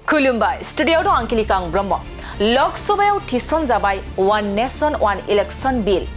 खुलुमबाय स्टुडियोआव दं आंकिलिका ब्रह्म लकसभायाव थिसनजाबाय वन नेशन वन इलेक्शन बिल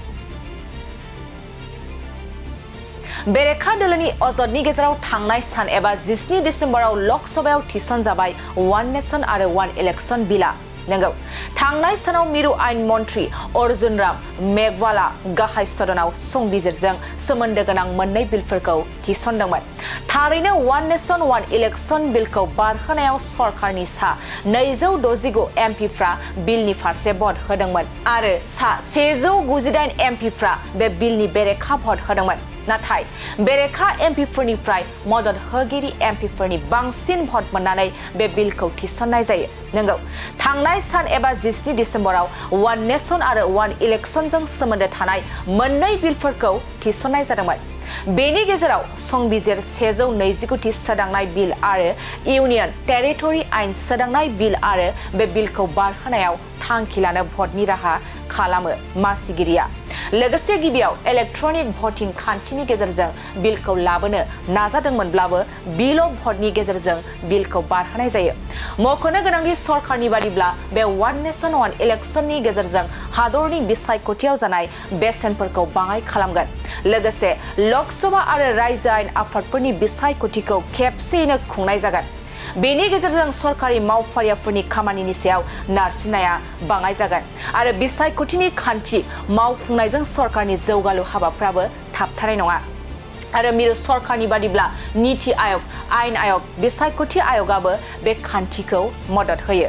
बेरेखा दोलोनि अजदनि गेजेराव थांनाय सान एबा 17 डिसेम्बराव लकसभायाव थिसनजाबाय वन नेशन आरो वन इलेक्शन बिला नंगौ थांनाय सानाव मिरु आइन मन्त्री अर्जुन राम मेघवाला गाहाय सदनाव संबिजिरजों सोमोन्दो गोनां मोननै बिलफोरखौ थिसनदोंमोन थारैनो वन नेशन वन इलेक्शन बिलखौ बारहोनायाव सरकारनि सा 269 एमपिफ्रा बिलनि फारसे भट होदोंमोन आरो सा 198 एमपिफ्रा बे बिलनि बेरेखा भट होदोंमोन नाथाय बेरेखा एमपिफोरनिफ्राय मदद होगिरि एमपिफोरनि बांसिन भट मोननानै बे बिलखौ थिसननाय जायो नंगौ थांनाय सान एबा 17 डिसेम्बराव वन नेशन आरो वन इलेक्शनजों सोमोन्दो थानाय मोननै बिलफोरखौ थिसननाय जादोंमोन बेनि गेजेराव संबिजिर 129 सोदांनाय बिल आरो इउनियन टेरिटरि आइन सोदांनाय बिल आरो बे बिलखौ बारहोनायाव थांखि लानो भटनि राहा खालामो मासिगिरिया लोगोसे गिबियाव इलेक्ट्रनिक भटिं खान्थिनि गेजेरजों बिलखौ लाबोनो नाजादोंमोनब्लाबो बिल भटनि गेजेरजों बिलखौ बारहोनाय जायो मख'नो गोनांदि सरकारनि बादिब्ला बे वन नेशन वन इलेक्शननि गेजेरजों हादरनि बिसायख'थियाव जानाय बेसेनफोरखौ बाङाइ खालामगोन लोगोसे लकसभा आरो रायजो आयेन आफादफोरनि बिसायख'थिखौ खेबसेयैनो खुंनाय जागोन बेनि गेजेरजों सरकारि मावफारियाफोरनि खामानिनि सायाव नारसिननाया बाङाइ जागोन आरो बिसायख'थिनि खान्थि मावफुंनायजों सरकारनि जौगालु हाबाफ्राबो थाबथानाय नङा आरो मिरु सरकारनि बादिब्ला नीति आयोग आयेन आयोग बिसायख'थि आयोगाबो बे खान्थिखौ मदद होयो